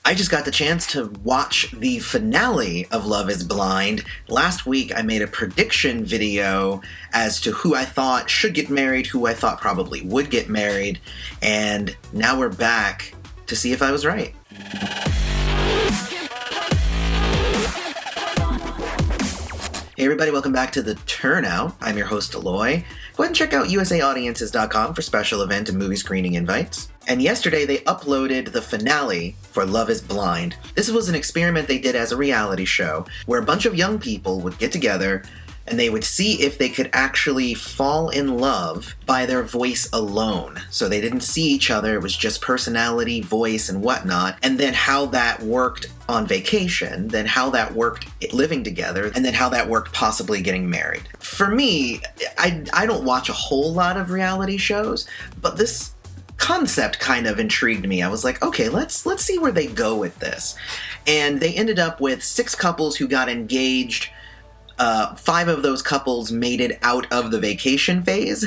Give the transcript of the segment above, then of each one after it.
I just got the chance to watch the finale of Love is Blind. Last week I made a prediction video as to who I thought should get married, who I thought probably would get married, and now we're back to see if I was right. Hey everybody, welcome back to The Turnout. I'm your host, Aloy. Go ahead and check out usaaudiences.com for special event and movie screening invites. And yesterday they uploaded the finale for Love is Blind. This was an experiment they did as a reality show where a bunch of young people would get together and they would see if they could actually fall in love by their voice alone. So they didn't see each other, it was just personality, voice, and whatnot. And then how that worked on vacation, then how that worked living together, and then how that worked possibly getting married. For me, I don't watch a whole lot of reality shows, but this concept kind of intrigued me. I was like, okay, let's see where they go with this. And they ended up with 6 couples who got engaged. 5 of those couples made it out of the vacation phase.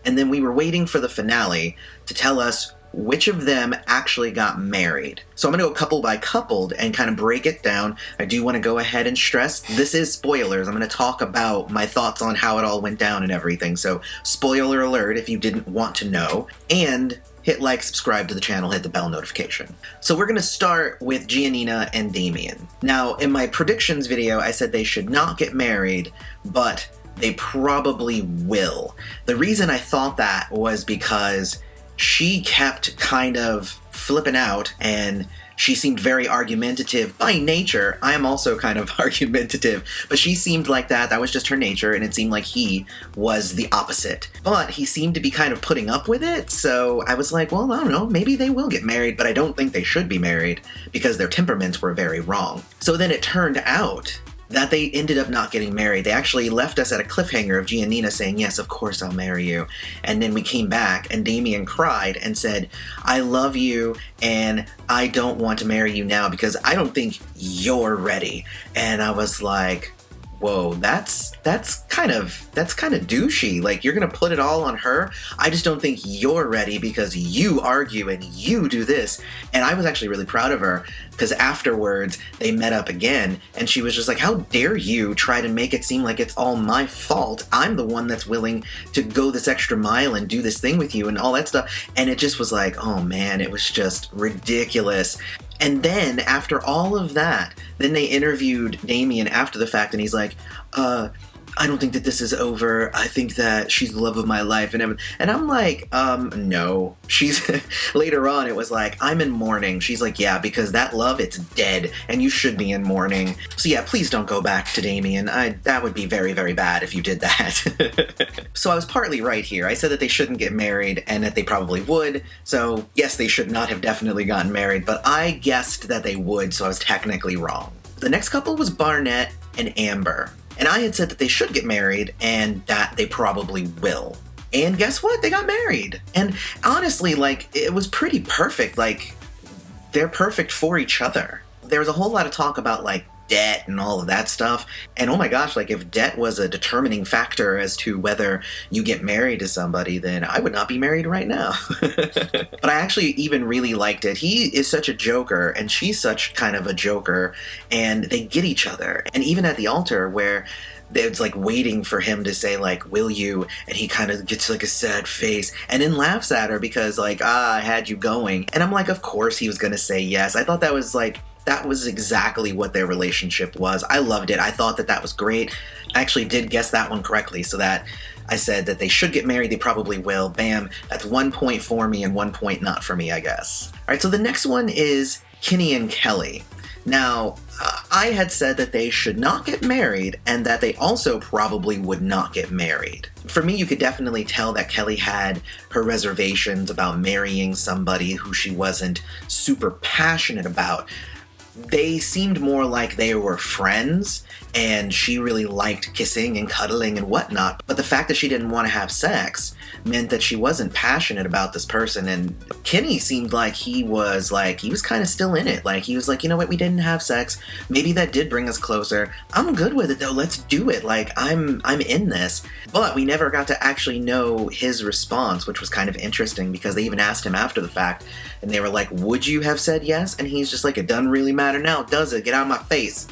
And then we were waiting for the finale to tell us which of them actually got married. So I'm going to go couple by couple and kind of break it down. I do want to go ahead and stress, this is spoilers. I'm going to talk about my thoughts on how it all went down and everything. So spoiler alert if you didn't want to know. And hit like, subscribe to the channel, hit the bell notification. So we're going to start with Giannina and Damien. Now, in my predictions video, I said they should not get married, but they probably will. The reason I thought that was because she kept kind of flipping out and she seemed very argumentative by nature. I am also kind of argumentative, but she seemed like that. That was just her nature, and it seemed like he was the opposite. But he seemed to be kind of putting up with it, so I was like, well, I don't know, maybe they will get married, but I don't think they should be married because their temperaments were very wrong. So then it turned out that they ended up not getting married. They actually left us at a cliffhanger of Giannina saying, yes, of course I'll marry you. And then we came back and Damien cried and said, I love you and I don't want to marry you now because I don't think you're ready. And I was like, whoa, that's kind of douchey. Like, you're gonna put it all on her? I just don't think you're ready because you argue and you do this. And I was actually really proud of her because afterwards they met up again and she was just like, how dare you try to make it seem like it's all my fault? I'm the one that's willing to go this extra mile and do this thing with you and all that stuff. And it just was like, oh man, it was just ridiculous. And then, after all of that, then they interviewed Damien after the fact, and he's like, I don't think that this is over. I think that she's the love of my life. And I'm like, no. She's, later on, it was like, I'm in mourning. She's like, yeah, because that love, it's dead, and you should be in mourning. So yeah, please don't go back to Damien. That would be very, very bad if you did that. So I was partly right here. I said that they shouldn't get married, and that they probably would. So yes, they should not have definitely gotten married, but I guessed that they would, so I was technically wrong. The next couple was Barnett and Amber. And I had said that they should get married and that they probably will. And guess what? They got married. And honestly, like, it was pretty perfect. Like, they're perfect for each other. There was a whole lot of talk about, like, debt and all of that stuff. And oh my gosh, like, if debt was a determining factor as to whether you get married to somebody, then I would not be married right now. But I actually even really liked it. He is such a joker and she's such kind of a joker, and they get each other. And even at the altar where it's like waiting for him to say, like, will you? And he kind of gets like a sad face and then laughs at her because, like, I had you going. And I'm like, of course he was going to say yes. I thought that was like, that was exactly what their relationship was. I loved it. I thought that that was great. I actually did guess that one correctly, so that I said that they should get married. They probably will. Bam. That's 1 point for me and 1 point not for me, I guess. All right, so the next one is Kenny and Kelly. Now, I had said that they should not get married and that they also probably would not get married. For me, you could definitely tell that Kelly had her reservations about marrying somebody who she wasn't super passionate about. they seemed more like they were friends, and she really liked kissing and cuddling and whatnot. But the fact that she didn't want to have sex meant that she wasn't passionate about this person. And Kenny seemed like he was kind of still in it. Like, he was like, you know what, we didn't have sex. Maybe that did bring us closer. I'm good with it though. Let's do it. Like, I'm in this. But we never got to actually know his response, which was kind of interesting because they even asked him after the fact, and they were like, would you have said yes? And he's just like, it doesn't really matter now, does it? Get out of my face.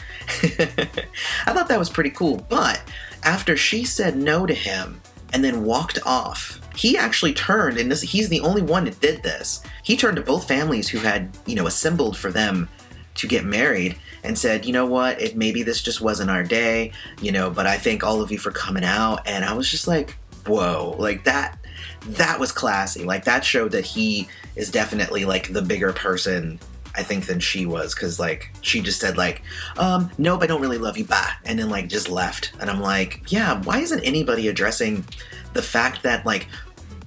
I thought that was pretty cool. But after she said no to him and then walked off, he actually turned, and he's the only one that did this. He turned to both families who had, assembled for them to get married and said, you know what, maybe this just wasn't our day, but I thank all of you for coming out. And I was just like, whoa, like that was classy. Like, that showed that he is definitely like the bigger person, I think, than she was, because like she just said like, nope, I don't really love you, bye, and then like just left. And I'm like, yeah, why isn't anybody addressing the fact that like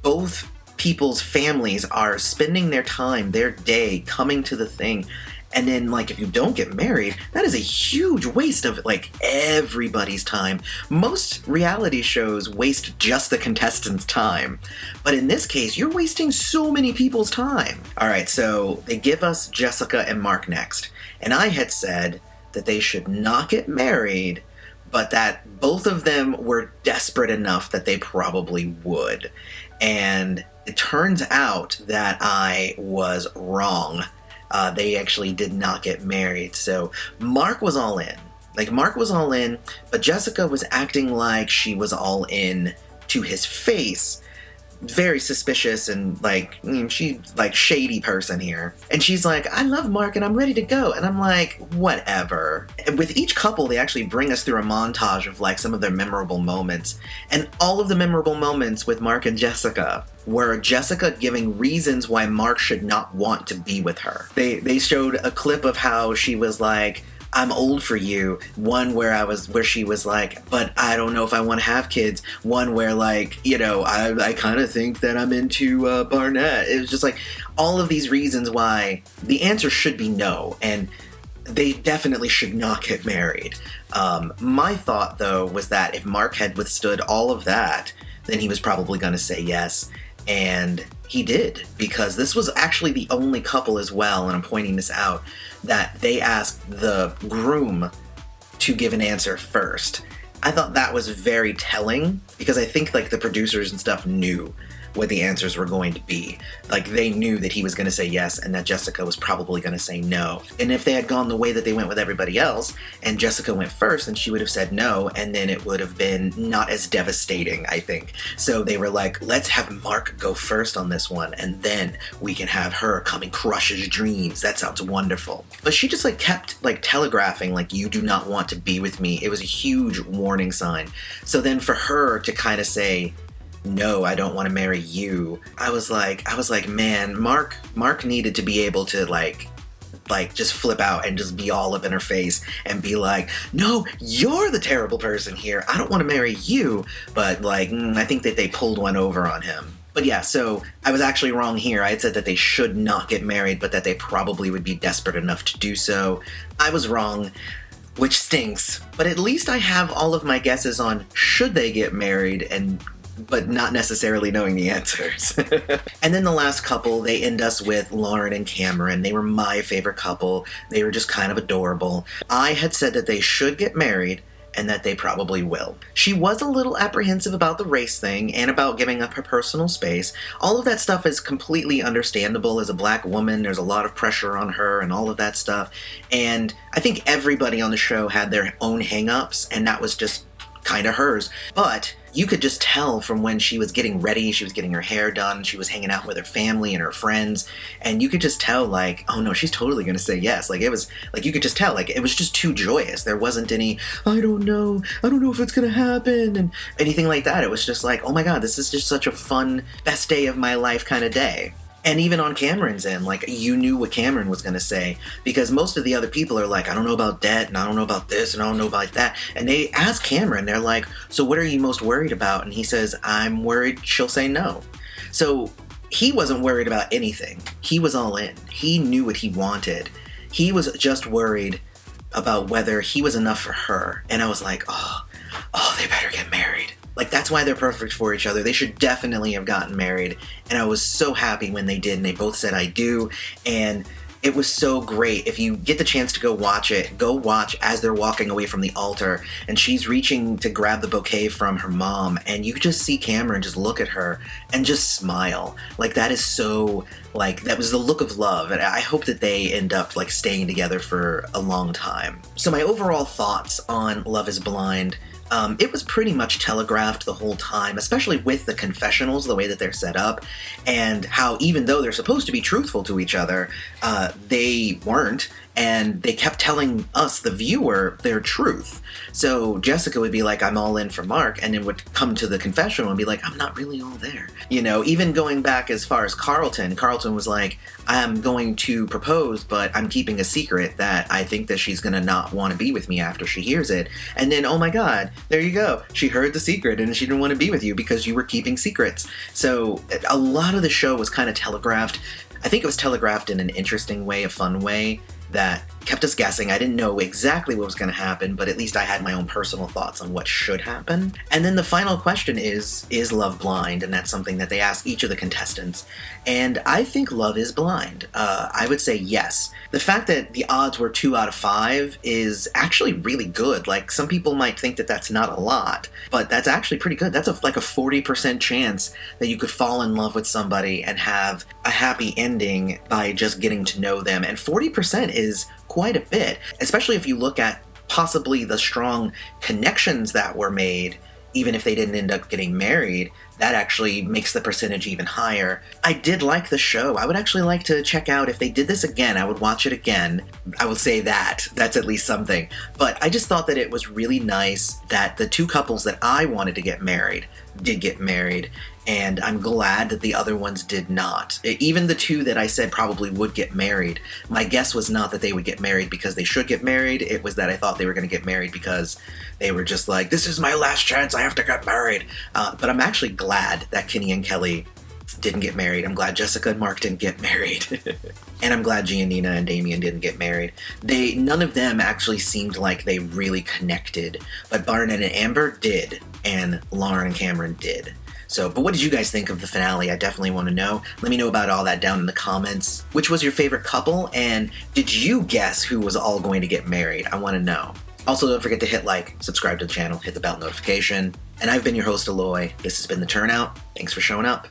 both people's families are spending their time, their day coming to the thing, and then like if you don't get married, that is a huge waste of like everybody's time. Most reality shows waste just the contestants' time, but in this case you're wasting so many people's time. Alright, so they give us Jessica and Mark next, and I had said that they should not get married, but that both of them were desperate enough that they probably would. And it turns out that I was wrong. They actually did not get married. So Mark was all in. But Jessica was acting like she was all in to his face. Very suspicious and she's like shady person here. And she's like, I love Mark and I'm ready to go. And I'm like, whatever. And with each couple, they actually bring us through a montage of like some of their memorable moments. And all of the memorable moments with Mark and Jessica were Jessica giving reasons why Mark should not want to be with her. They showed a clip of how she was like, I'm old for you. One where she was like, but I don't know if I want to have kids. One where like, I kind of think that I'm into Barnett. It was just like all of these reasons why the answer should be no, and they definitely should not get married. My thought though was that if Mark had withstood all of that, then he was probably going to say yes. And he did, because this was actually the only couple as well, and I'm pointing this out, that they asked the groom to give an answer first. I thought that was very telling, because I think like the producers and stuff knew what the answers were going to be. Like, they knew that he was going to say yes and that Jessica was probably going to say no. And if they had gone the way that they went with everybody else and Jessica went first, then she would have said no, and then it would have been not as devastating, I think. So they were like, let's have Mark go first on this one, and then we can have her come and crush his dreams. That sounds wonderful. But she just like kept like telegraphing like, you do not want to be with me. It was a huge warning sign. So then for her to kind of say, no, I don't want to marry you, I was like, man, Mark needed to be able to like just flip out and just be all up in her face and be like, no, you're the terrible person here. I don't want to marry you. But like, I think that they pulled one over on him. But yeah, so I was actually wrong here. I had said that they should not get married, but that they probably would be desperate enough to do so. I was wrong, which stinks. But at least I have all of my guesses on should they get married, but not necessarily knowing the answers. And then the last couple, they end us with Lauren and Cameron. They were my favorite couple. They were just kind of adorable. I had said that they should get married and that they probably will. She was a little apprehensive about the race thing and about giving up her personal space. All of that stuff is completely understandable. As a black woman, there's a lot of pressure on her and all of that stuff. And I think everybody on the show had their own hang-ups, and that was just kind of hers. But you could just tell from when she was getting ready, she was getting her hair done, she was hanging out with her family and her friends, and you could just tell like, oh no, she's totally gonna say yes. Like, it was like, you could just tell, like, it was just too joyous. There wasn't any, I don't know if it's gonna happen, and anything like that. It was just like, oh my god, this is just such a fun, best day of my life kind of day. And even on Cameron's end, like, you knew what Cameron was going to say, because most of the other people are like, I don't know about debt, and I don't know about this, and I don't know about that. And they ask Cameron, they're like, so what are you most worried about? And he says, I'm worried she'll say no. So he wasn't worried about anything. He was all in. He knew what he wanted. he was just worried about whether he was enough for her. And I was like, oh, they better get married. Like, that's why they're perfect for each other. They should definitely have gotten married. And I was so happy when they did, and they both said I do. And it was so great. If you get the chance to go watch it, go watch as they're walking away from the altar, and she's reaching to grab the bouquet from her mom, and you just see Cameron just look at her and just smile. Like, that is so, like, that was the look of love, and I hope that they end up, like, staying together for a long time. So my overall thoughts on Love is Blind, it was pretty much telegraphed the whole time, especially with the confessionals, the way that they're set up, and how even though they're supposed to be truthful to each other, they weren't, and they kept telling us, the viewer, their truth. So Jessica would be like, I'm all in for Mark, and then would come to the confessional and be like, I'm not really all there. You know, even going back as far as Carlton was like, I'm going to propose, but I'm keeping a secret that I think that she's gonna not want to be with me after she hears it. And then, oh my God, there you go. She heard the secret and she didn't want to be with you because you were keeping secrets. So a lot of the show was kind of telegraphed. I think it was telegraphed in an interesting way, a fun way, that kept us guessing. I didn't know exactly what was going to happen, but at least I had my own personal thoughts on what should happen. And then the final question is love blind? And that's something that they ask each of the contestants. And I think love is blind. I would say yes. The fact that the odds were 2 out of 5 is actually really good. Like, some people might think that that's not a lot, but that's actually pretty good. That's like a 40% chance that you could fall in love with somebody and have a happy ending by just getting to know them. And 40% is quite a bit, especially if you look at possibly the strong connections that were made. Even if they didn't end up getting married, that actually makes the percentage even higher. I did like the show. I would actually like to check out, if they did this again, I would watch it again. I would say that's at least something. But I just thought that it was really nice that the 2 couples that I wanted to get married did get married, and I'm glad that the other ones did not. Even the 2 that I said probably would get married, my guess was not that they would get married because they should get married. It was that I thought they were going to get married because they were just like, this is my last chance, I have to get married. But I'm actually glad that Kenny and Kelly didn't get married. I'm glad Jessica and Mark didn't get married. And I'm glad Giannina and Damien didn't get married. None of them actually seemed like they really connected, but Barnett and Amber did, and Lauren and Cameron did. So, but what did you guys think of the finale? I definitely want to know. Let me know about all that down in the comments. Which was your favorite couple, and did you guess who was all going to get married? I want to know. Also, don't forget to hit like, subscribe to the channel, hit the bell notification. And I've been your host, Aloy. This has been The Turnout. Thanks for showing up.